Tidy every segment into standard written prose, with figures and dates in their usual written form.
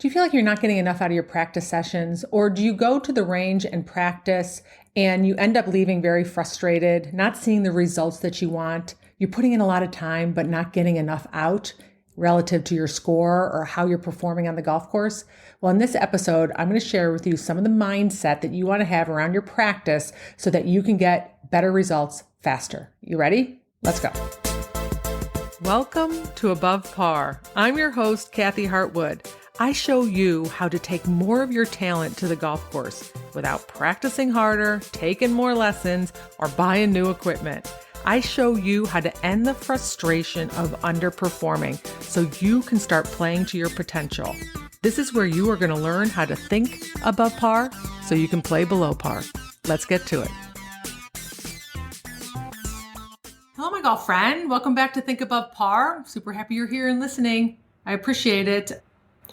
Do you feel like you're not getting enough out of your practice sessions? Or do you go to the range and practice and you end up leaving very frustrated, not seeing the results that you want? You're putting in a lot of time, but not getting enough out relative to your score or how you're performing on the golf course? Well, in this episode, I'm going to share with you some of the mindset that you want to have around your practice so that you can get better results faster. You ready? Let's go. Welcome to Above Par. I'm your host, Kathy Hartwood. I show you how to take more of your talent to the golf course without practicing harder, taking more lessons, or buying new equipment. I show you how to end the frustration of underperforming so you can start playing to your potential. This is where you are going to learn how to think above par so you can play below par. Let's get to it. Hello, my golf friend. Welcome back to Think Above Par. Super happy you're here and listening. I appreciate it.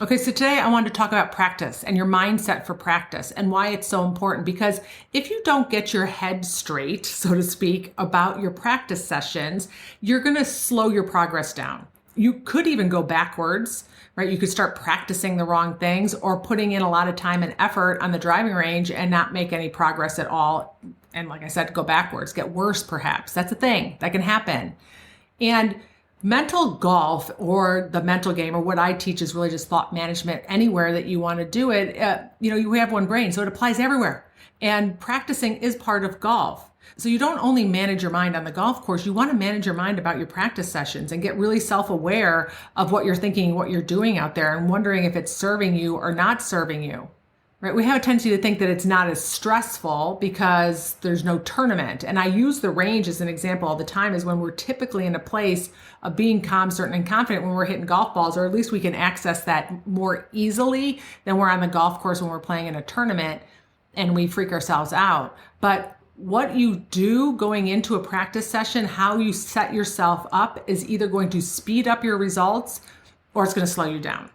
Okay, so today I wanted to talk about practice and your mindset for practice and why it's so important. Because if you don't get your head straight, so to speak, about your practice sessions, you're going to slow your progress down. You could even go backwards, right? You could start practicing the wrong things or putting in a lot of time and effort on the driving range and not make any progress at all. And like I said, go backwards, get worse perhaps. That's a thing that can happen. And mental golf, or the mental game, or what I teach is really just thought management anywhere that you want to do it. You have one brain, so it applies everywhere. And practicing is part of golf. So you don't only manage your mind on the golf course, you want to manage your mind about your practice sessions and get really self-aware of what you're thinking, what you're doing out there, and wondering if it's serving you or not serving you. Right? We have a tendency to think that it's not as stressful because there's no tournament. And I use the range as an example all the time, is when we're typically in a place of being calm, certain, and confident when we're hitting golf balls, or at least we can access that more easily than we're on the golf course when we're playing in a tournament and we freak ourselves out. But what you do going into a practice session, how you set yourself up, is either going to speed up your results or it's going to slow you down.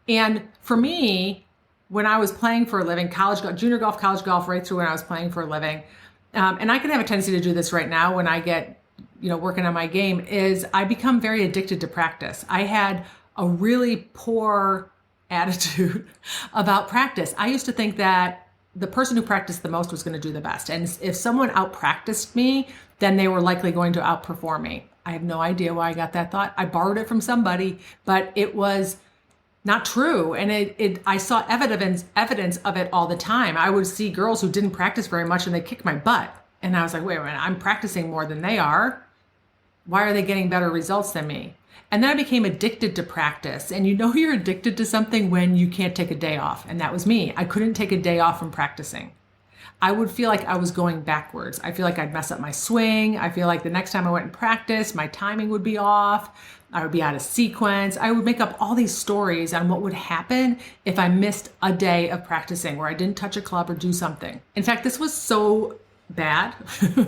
And for me, when I was playing for a living, college golf, junior golf, college golf, right through when I was playing for a living, and I can have a tendency to do this right now when I get, working on my game, is I become very addicted to practice. I had a really poor attitude about practice. I used to think that the person who practiced the most was going to do the best. And if someone out-practiced me, then they were likely going to outperform me. I have no idea why I got that thought. I borrowed it from somebody, but it was not true. And I saw evidence of it all the time. I would see girls who didn't practice very much and they kicked my butt. And I was like, wait a minute, I'm practicing more than they are. Why are they getting better results than me? And then I became addicted to practice. And you're addicted to something when you can't take a day off. And that was me. I couldn't take a day off from practicing. I would feel like I was going backwards. I feel like I'd mess up my swing. I feel like the next time I went and practiced, my timing would be off. I would be out of sequence. I would make up all these stories on what would happen if I missed a day of practicing where I didn't touch a club or do something. In fact, this was so bad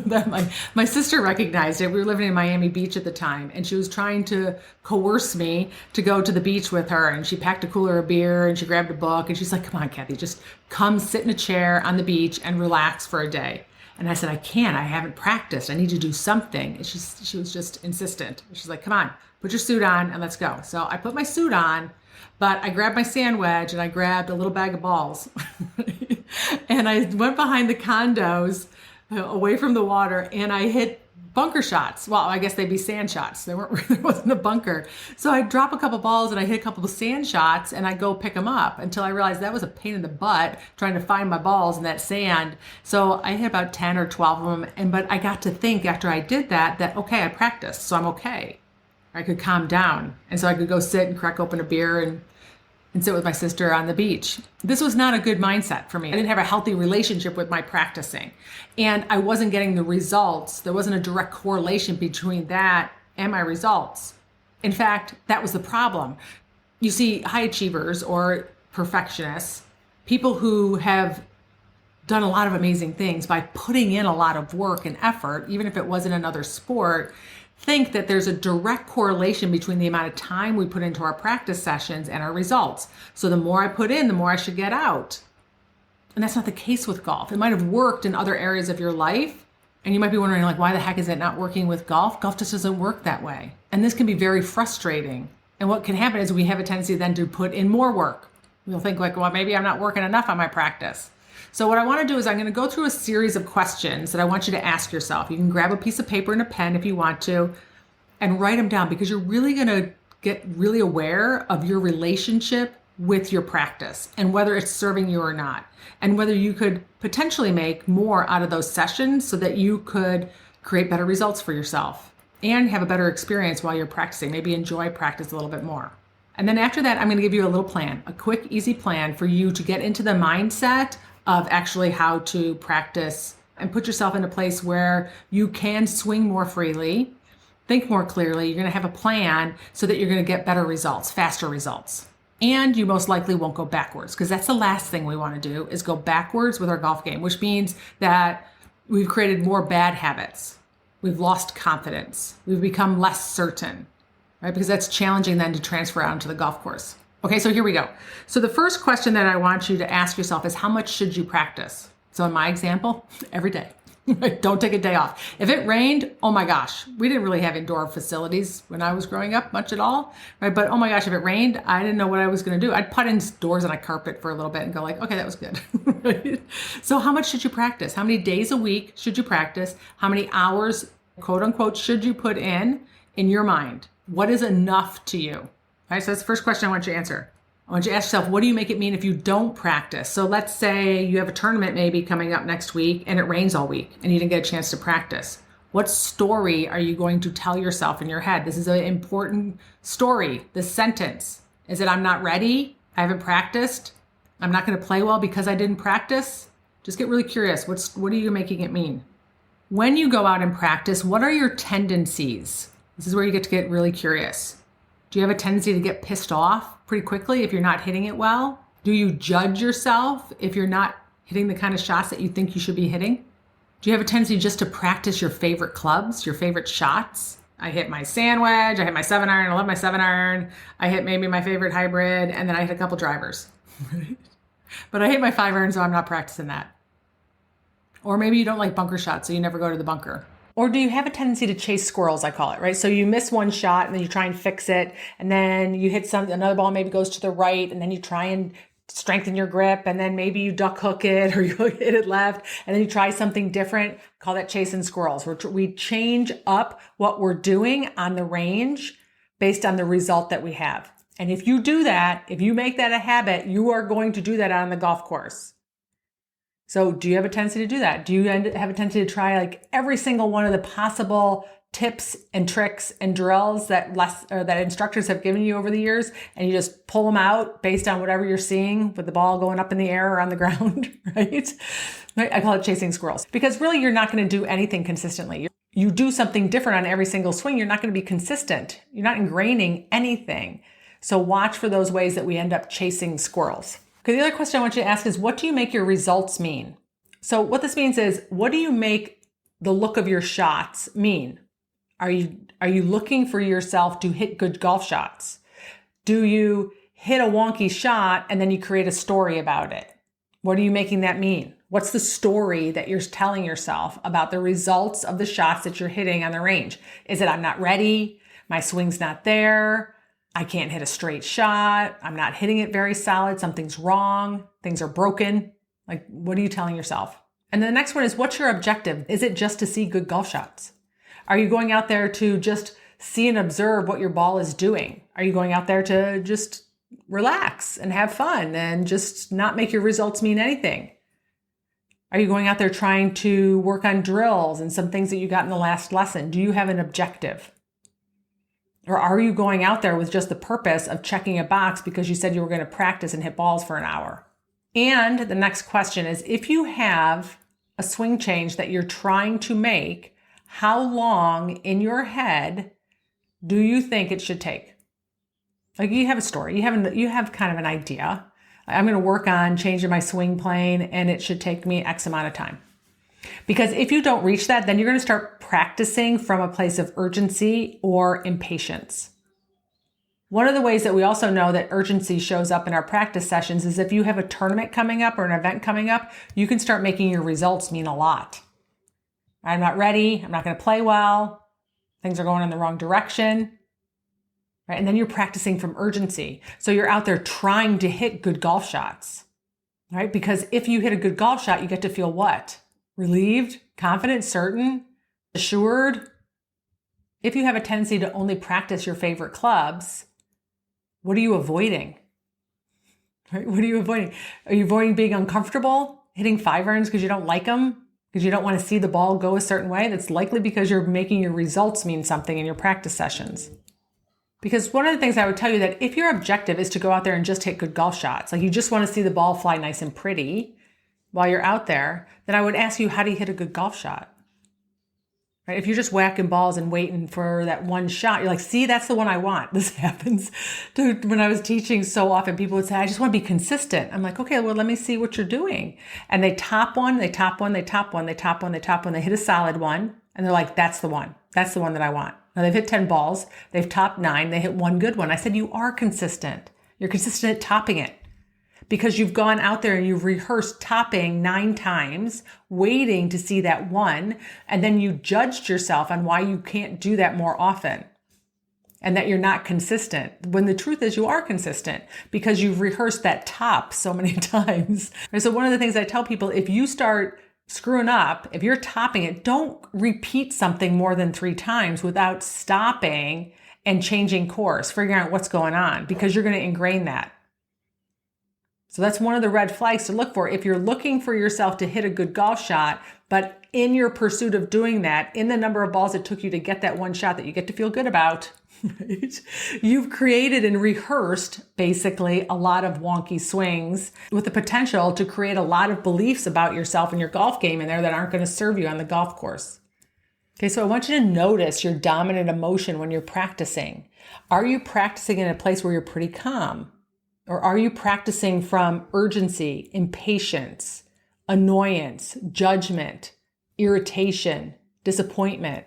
that my sister recognized it. We were living in Miami Beach at the time, and she was trying to coerce me to go to the beach with her. And she packed a cooler of beer and she grabbed a book and she's like, come on, Kathy, just come sit in a chair on the beach and relax for a day. And I said, I can't. I haven't practiced. I need to do something. And she was just insistent. She's like, come on, put your suit on and let's go. So I put my suit on, but I grabbed my sand wedge and I grabbed a little bag of balls. And I went behind the condos away from the water and I hit bunker shots. Well, I guess they'd be sand shots. There wasn't a bunker. So I drop a couple balls and I hit a couple of sand shots and I go pick them up until I realized that was a pain in the butt trying to find my balls in that sand. So I hit about 10 or 12 of them. But I got to think after I did that, okay, I practiced, so I'm okay. I could calm down. And so I could go sit and crack open a beer and sit with my sister on the beach. This was not a good mindset for me. I didn't have a healthy relationship with my practicing. And I wasn't getting the results. There wasn't a direct correlation between that and my results. In fact, that was the problem. You see, high achievers or perfectionists, people who have done a lot of amazing things by putting in a lot of work and effort, even if it wasn't another sport, think that there's a direct correlation between the amount of time we put into our practice sessions and our results. So the more I put in, the more I should get out. And that's not the case with golf. It might have worked in other areas of your life. And you might be wondering, why the heck is it not working with golf? Golf just doesn't work that way. And this can be very frustrating. And what can happen is we have a tendency then to put in more work. You'll think like, well, maybe I'm not working enough on my practice. So what I want to do is I'm going to go through a series of questions that I want you to ask yourself. You can grab a piece of paper and a pen if you want to and write them down, because you're really going to get really aware of your relationship with your practice and whether it's serving you or not, and whether you could potentially make more out of those sessions so that you could create better results for yourself and have a better experience while you're practicing, maybe enjoy practice a little bit more. And then after that, I'm going to give you a little plan, a quick, easy plan for you to get into the mindset of actually how to practice and put yourself in a place where you can swing more freely, think more clearly. You're going to have a plan so that you're going to get better results, faster results. And you most likely won't go backwards, because that's the last thing we want to do, is go backwards with our golf game, which means that we've created more bad habits. We've lost confidence. We've become less certain, right? Because that's challenging then to transfer out into the golf course. Okay, so here we go. So the first question that I want you to ask yourself is, how much should you practice? So in my example, every day. Don't take a day off. If it rained, oh my gosh, we didn't really have indoor facilities when I was growing up much at all, right? But oh my gosh, if it rained, I didn't know what I was going to do. I'd put indoors on a carpet for a little bit and go like, okay, that was good. Right? So how much should you practice? How many days a week should you practice? How many hours, quote unquote, should you put in your mind? What is enough to you? Right? So that's the first question I want you to answer. I want you to ask yourself, what do you make it mean if you don't practice? So let's say you have a tournament maybe coming up next week and it rains all week and you didn't get a chance to practice. What story are you going to tell yourself in your head? This is an important story. This sentence. Is it, I'm not ready? I haven't practiced. I'm not going to play well because I didn't practice. Just get really curious. What are you making it mean? When you go out and practice, what are your tendencies? This is where you get to get really curious. Do you have a tendency to get pissed off pretty quickly if you're not hitting it well? Do you judge yourself if you're not hitting the kind of shots that you think you should be hitting? Do you have a tendency just to practice your favorite clubs, your favorite shots? I hit my sand wedge, I hit my 7-iron, I love my 7-iron, I hit maybe my favorite hybrid, and then I hit a couple drivers. But I hit my 5-iron, so I'm not practicing that. Or maybe you don't like bunker shots, so you never go to the bunker. Or do you have a tendency to chase squirrels, I call it, right? So you miss one shot and then you try and fix it, and then you hit another ball maybe goes to the right, and then you try and strengthen your grip, and then maybe you duck hook it or you hit it left, and then you try something different. Call that chasing squirrels. We change up what we're doing on the range based on the result that we have. And if you do that, if you make that a habit, you are going to do that on the golf course. So do you have a tendency to do that? Do you have a tendency to try like every single one of the possible tips and tricks and drills that instructors have given you over the years, and you just pull them out based on whatever you're seeing with the ball going up in the air or on the ground, right? I call it chasing squirrels, because really you're not going to do anything consistently. You do something different on every single swing. You're not going to be consistent. You're not ingraining anything. So watch for those ways that we end up chasing squirrels. Okay, the other question I want you to ask is, what do you make your results mean? So what this means is, what do you make the look of your shots mean? Are you looking for yourself to hit good golf shots? Do you hit a wonky shot and then you create a story about it? What are you making that mean? What's the story that you're telling yourself about the results of the shots that you're hitting on the range? Is it, I'm not ready, my swing's not there, I can't hit a straight shot, I'm not hitting it very solid, something's wrong, things are broken? Like, what are you telling yourself? And then the next one is, what's your objective? Is it just to see good golf shots? Are you going out there to just see and observe what your ball is doing? Are you going out there to just relax and have fun and just not make your results mean anything? Are you going out there trying to work on drills and some things that you got in the last lesson? Do you have an objective? Or are you going out there with just the purpose of checking a box because you said you were going to practice and hit balls for an hour? And the next question is, if you have a swing change that you're trying to make, how long in your head do you think it should take? Like, you have a story, you have kind of an idea. I'm going to work on changing my swing plane and it should take me X amount of time. Because if you don't reach that, then you're going to start practicing from a place of urgency or impatience. One of the ways that we also know that urgency shows up in our practice sessions is if you have a tournament coming up or an event coming up, you can start making your results mean a lot. I'm not ready. I'm not going to play well. Things are going in the wrong direction. right? And then you're practicing from urgency. So you're out there trying to hit good golf shots, right? Because if you hit a good golf shot, you get to feel what? Relieved, confident, certain, assured. If you have a tendency to only practice your favorite clubs, what are you avoiding? Right? What are you avoiding? Are you avoiding being uncomfortable, hitting 5-irons because you don't like them, because you don't want to see the ball go a certain way? That's likely because you're making your results mean something in your practice sessions. Because one of the things I would tell you that if your objective is to go out there and just hit good golf shots, like you just want to see the ball fly nice and pretty while you're out there, then I would ask you, how do you hit a good golf shot? Right? If you're just whacking balls and waiting for that one shot, you're like, see, that's the one I want. This happens when I was teaching so often. People would say, I just want to be consistent. I'm like, okay, well, let me see what you're doing. And they top one, they top one, they top one, they top one, they top one, they hit a solid one. And they're like, that's the one. That's the one that I want. Now they've hit 10 balls. They've topped 9. They hit one good one. I said, you are consistent. You're consistent at topping it. Because you've gone out there and you've rehearsed topping 9 times, waiting to see that one, and then you judged yourself on why you can't do that more often and that you're not consistent. When the truth is you are consistent because you've rehearsed that top so many times. And so one of the things I tell people, if you start screwing up, if you're topping it, don't repeat something more than 3 times without stopping and changing course, figuring out what's going on, because you're going to ingrain that. So that's one of the red flags to look for. If you're looking for yourself to hit a good golf shot, but in your pursuit of doing that, in the number of balls it took you to get that one shot that you get to feel good about, right? You've created and rehearsed basically a lot of wonky swings with the potential to create a lot of beliefs about yourself and your golf game in there that aren't going to serve you on the golf course. Okay, so I want you to notice your dominant emotion when you're practicing. Are you practicing in a place where you're pretty calm? Or are you practicing from urgency, impatience, annoyance, judgment, irritation, disappointment?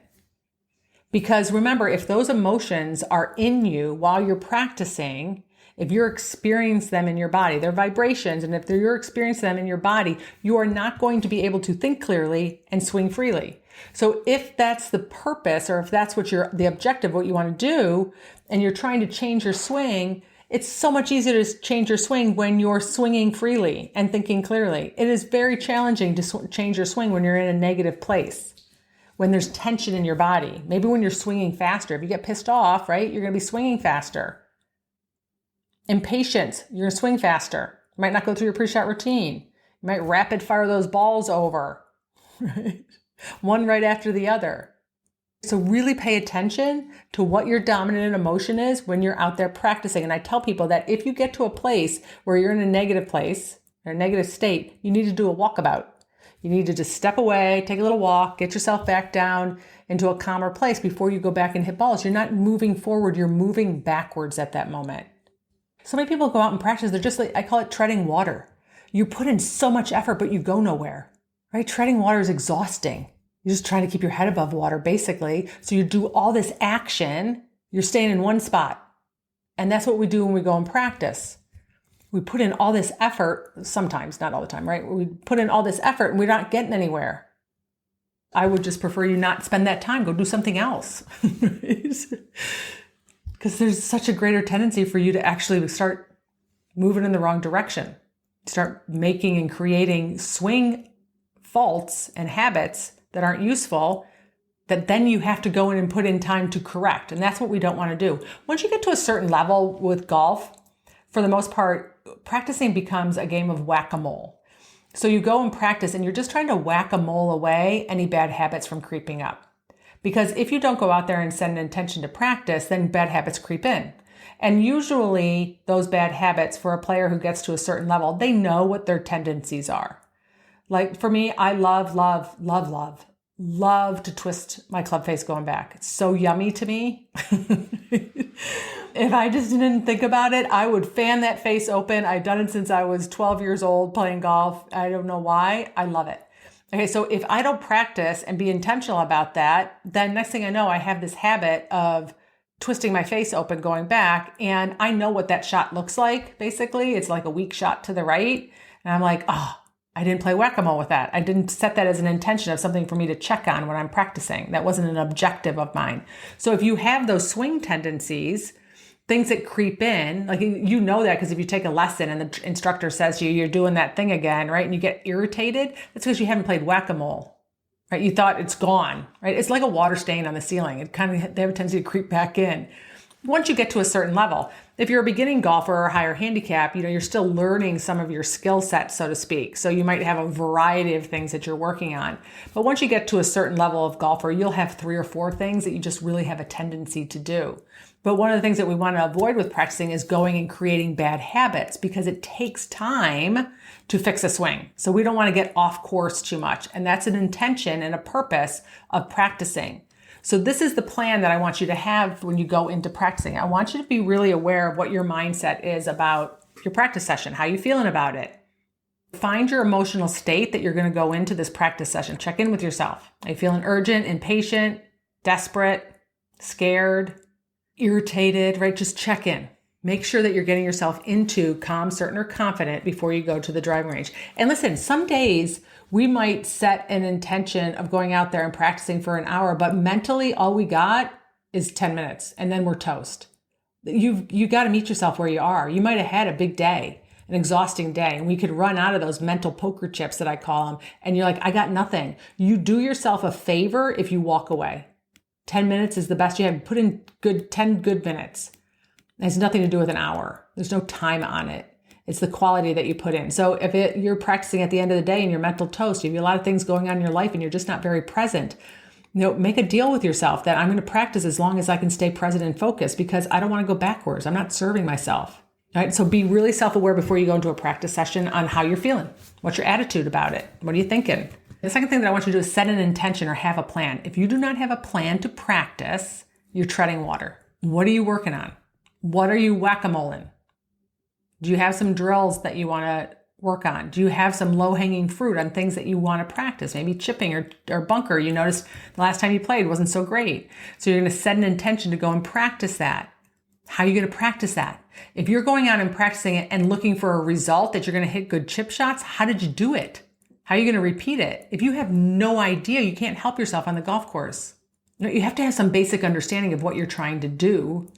Because remember, if those emotions are in you while you're practicing, if you're experiencing them in your body, they're vibrations, and if you're experiencing them in your body, you are not going to be able to think clearly and swing freely. So if that's the purpose, or if that's what the objective, what you want to do, and you're trying to change your swing, it's so much easier to change your swing when you're swinging freely and thinking clearly. It is very challenging to change your swing when you're in a negative place, when there's tension in your body. Maybe when you're swinging faster. If you get pissed off, right, you're going to be swinging faster. Impatience, you're going to swing faster. You might not go through your pre-shot routine. You might rapid fire those balls over, right? One right after the other. So really pay attention to what your dominant emotion is when you're out there practicing. And I tell people that if you get to a place where you're in a negative place or a negative state, you need to do a walkabout. You need to just step away, take a little walk, get yourself back down into a calmer place before you go back and hit balls. You're not moving forward, you're moving backwards at that moment. So many people go out and practice, they're just like, I call it treading water. You put in so much effort, but you go nowhere, right? Treading water is exhausting. You're just trying to keep your head above water, basically. So you do all this action, you're staying in one spot. And that's what we do when we go and practice. We put in all this effort, sometimes, not all the time, right? We put in all this effort and we're not getting anywhere. I would just prefer you not spend that time, go do something else. Because there's such a greater tendency for you to actually start moving in the wrong direction. Start making and creating swing faults and habits that aren't useful, that then you have to go in and put in time to correct. And that's what we don't want to do. Once you get to a certain level with golf, for the most part, practicing becomes a game of whack-a-mole. So you go and practice and you're just trying to whack-a-mole away any bad habits from creeping up. Because if you don't go out there and set an intention to practice, then bad habits creep in. And usually those bad habits for a player who gets to a certain level, they know what their tendencies are. Like for me, I love to twist my club face going back. It's so yummy to me. If I just didn't think about it, I would fan that face open. I've done it since I was 12 years old playing golf. I don't know why. I love it. Okay, so if I don't practice and be intentional about that, then next thing I know, I have this habit of twisting my face open going back, and I know what that shot looks like, basically. It's like a weak shot to the right. And I'm like, oh, I didn't play whack-a-mole with that. I didn't set that as an intention of something for me to check on when I'm practicing. That wasn't an objective of mine. So if you have those swing tendencies, things that creep in, like you know that because if you take a lesson and the instructor says to you, you're doing that thing again, right? And you get irritated, that's because you haven't played whack-a-mole, right? You thought it's gone, right? It's like a water stain on the ceiling. They have a tendency to creep back in. Once you get to a certain level, if you're a beginning golfer or a higher handicap, you're still learning some of your skill set, so to speak. So you might have a variety of things that you're working on. But once you get to a certain level of golfer, you'll have 3 or 4 things that you just really have a tendency to do. But one of the things that we want to avoid with practicing is going and creating bad habits because it takes time to fix a swing. So we don't want to get off course too much. And that's an intention and a purpose of practicing. So this is the plan that I want you to have when you go into practicing. I want you to be really aware of what your mindset is about your practice session, how you feeling about it. Find your emotional state that you're going to go into this practice session. Check in with yourself. Are you feeling urgent, impatient, desperate, scared, irritated, right? Just check in. Make sure that you're getting yourself into calm, certain, or confident before you go to the driving range. And listen, some days we might set an intention of going out there and practicing for an hour, but mentally all we got is 10 minutes and then we're toast. You got to meet yourself where you are. You might have had a big day, an exhausting day, and we could run out of those mental poker chips that I call them. And you're like, I got nothing. You do yourself a favor if you walk away. 10 minutes is the best you have. Put in 10 good minutes. It has nothing to do with an hour. There's no time on it. It's the quality that you put in. So if you're practicing at the end of the day and you're mental toast, you have a lot of things going on in your life and you're just not very present, make a deal with yourself that I'm going to practice as long as I can stay present and focused because I don't want to go backwards. I'm not serving myself. All right. So be really self-aware before you go into a practice session on how you're feeling. What's your attitude about it? What are you thinking? The second thing that I want you to do is set an intention or have a plan. If you do not have a plan to practice, you're treading water. What are you working on? What are you whack-a-moling? Do you have some drills that you want to work on? Do you have some low-hanging fruit on things that you want to practice? Maybe chipping or bunker. You noticed the last time you played wasn't so great. So you're going to set an intention to go and practice that. How are you going to practice that? If you're going out and practicing it and looking for a result that you're going to hit good chip shots, how did you do it? How are you going to repeat it? If you have no idea, you can't help yourself on the golf course. You have to have some basic understanding of what you're trying to do.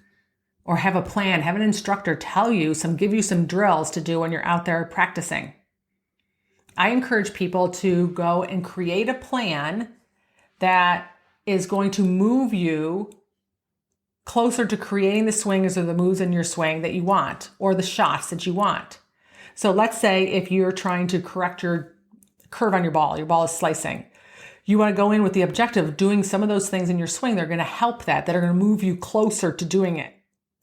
Or have a plan, have an instructor give you some drills to do when you're out there practicing. I encourage people to go and create a plan that is going to move you closer to creating the swings or the moves in your swing that you want, or the shots that you want. So let's say if you're trying to correct your curve on your ball is slicing. You want to go in with the objective of doing some of those things in your swing that are going to help that are going to move you closer to doing it.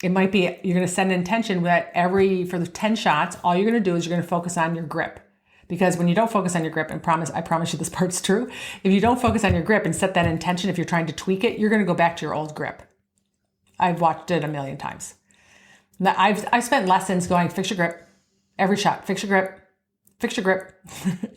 It might be you're going to set an intention that for the 10 shots, all you're going to do is you're going to focus on your grip. Because when you don't focus on your grip, and I promise you this part's true, if you don't focus on your grip and set that intention, if you're trying to tweak it, you're going to go back to your old grip. I've watched it a million times. Now, I've spent lessons going, fix your grip, every shot, fix your grip, fix your grip,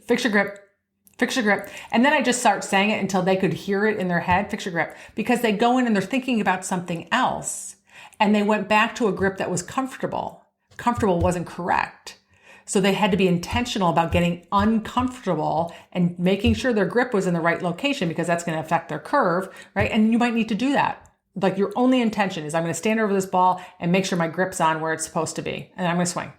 fix your grip, fix your grip. And then I just start saying it until they could hear it in their head, fix your grip. Because they go in and they're thinking about something else. And they went back to a grip that was comfortable. Comfortable wasn't correct. So they had to be intentional about getting uncomfortable and making sure their grip was in the right location because that's going to affect their curve, right? And you might need to do that. Like your only intention is I'm going to stand over this ball and make sure my grip's on where it's supposed to be. And I'm going to swing.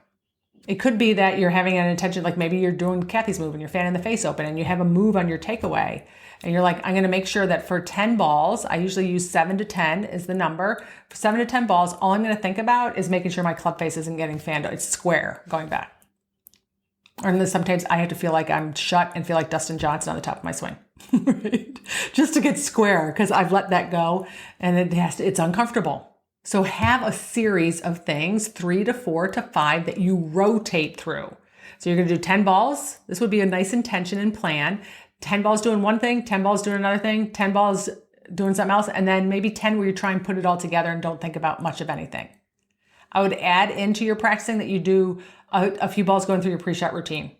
It could be that you're having an intention, like maybe you're doing Kathy's move and you're fanning the face open and you have a move on your takeaway. And you're like, I'm going to make sure that for 10 balls, I usually use 7 to 10 is the number. For 7 to 10 balls, all I'm going to think about is making sure my club face isn't getting fanned. It's square going back. Or then sometimes I have to feel like I'm shut and feel like Dustin Johnson on the top of my swing, right? Just to get square because I've let that go and it's uncomfortable. So have a series of things, 3 to 4 to 5 that you rotate through. So you're going to do 10 balls. This would be a nice intention and plan. 10 balls doing one thing, 10 balls doing another thing, 10 balls doing something else, and then maybe 10 where you try and put it all together and don't think about much of anything. I would add into your practicing that you do a few balls going through your pre-shot routine,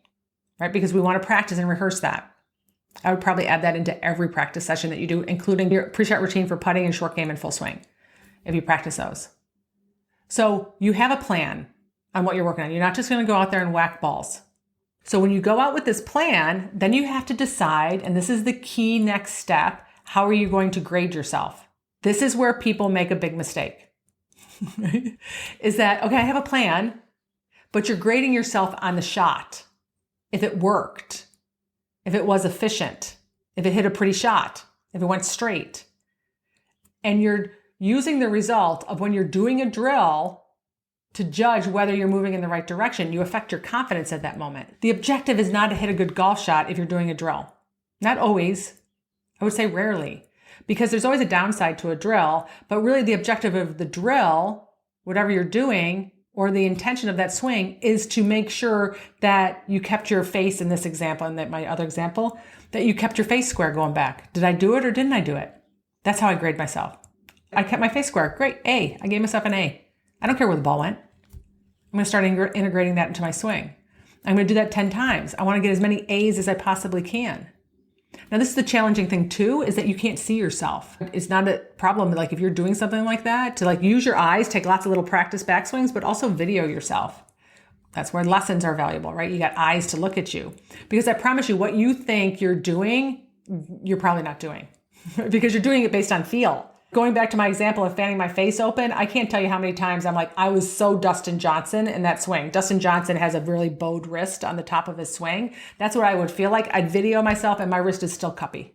right? Because we want to practice and rehearse that. I would probably add that into every practice session that you do, including your pre-shot routine for putting and short game and full swing, if you practice those. So you have a plan on what you're working on. You're not just going to go out there and whack balls. So when you go out with this plan, then you have to decide, and this is the key next step, how are you going to grade yourself? This is where people make a big mistake. is that, okay, I have a plan, but you're grading yourself on the shot. If it worked, if it was efficient, if it hit a pretty shot, if it went straight. And you're using the result of when you're doing a drill to judge whether you're moving in the right direction. You affect your confidence at that moment. The objective is not to hit a good golf shot if you're doing a drill. Not always. I would say rarely, because there's always a downside to a drill, but really the objective of the drill, whatever you're doing, or the intention of that swing is to make sure that you kept your face in this example, and that my other example, that you kept your face square going back. Did I do it or didn't I do it? That's how I grade myself. I kept my face square. Great. A. I gave myself an A. I don't care where the ball went. I'm going to start integrating that into my swing. I'm going to do that 10 times. I want to get as many A's as I possibly can. Now, this is the challenging thing too, is that you can't see yourself. It's not a problem, like if you're doing something like that, to like use your eyes, take lots of little practice backswings, but also video yourself. That's where lessons are valuable, right? You got eyes to look at you. Because I promise you, what you think you're doing, you're probably not doing. Because you're doing it based on feel. Going back to my example of fanning my face open, I can't tell you how many times I'm like, I was so Dustin Johnson in that swing. Dustin Johnson has a really bowed wrist on the top of his swing. That's what I would feel like. I'd video myself and my wrist is still cuppy.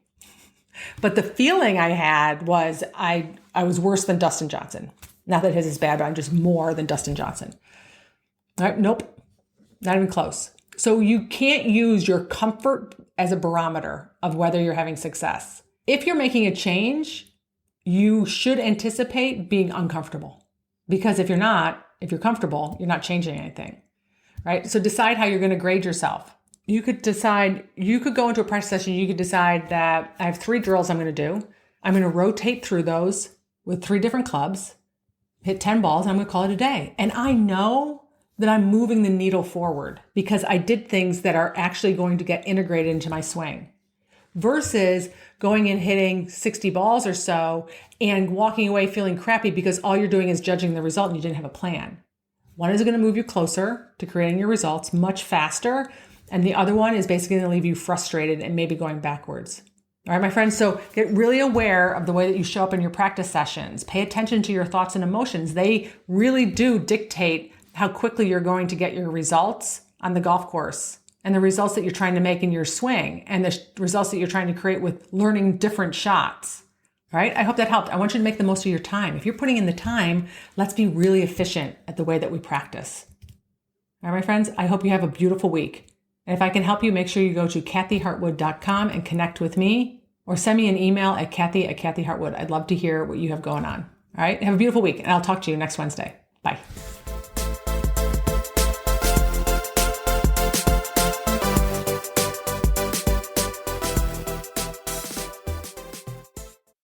But the feeling I had was I was worse than Dustin Johnson. Not that his is bad, but I'm just more than Dustin Johnson. All right, nope, not even close. So you can't use your comfort as a barometer of whether you're having success. If you're making a change, you should anticipate being uncomfortable, because if you're comfortable, you're not changing anything, right? So decide how you're going to grade yourself. You could go into a practice session. You could decide that I have 3 drills I'm going to do. I'm going to rotate through those with 3 different clubs, hit 10 balls, and I'm going to call it a day. And I know that I'm moving the needle forward because I did things that are actually going to get integrated into my swing. Versus going and hitting 60 balls or so and walking away feeling crappy because all you're doing is judging the result and you didn't have a plan. One is going to move you closer to creating your results much faster. And the other one is basically going to leave you frustrated and maybe going backwards. All right, my friends. So get really aware of the way that you show up in your practice sessions. Pay attention to your thoughts and emotions. They really do dictate how quickly you're going to get your results on the golf course, and the results that you're trying to make in your swing, and the results that you're trying to create with learning different shots, right? I hope that helped. I want you to make the most of your time. If you're putting in the time, let's be really efficient at the way that we practice. All right, my friends, I hope you have a beautiful week. And if I can help you, make sure you go to kathyhartwood.com and connect with me, or send me an email at kathy@kathyhartwood. I'd love to hear what you have going on. All right, have a beautiful week, and I'll talk to you next Wednesday. Bye.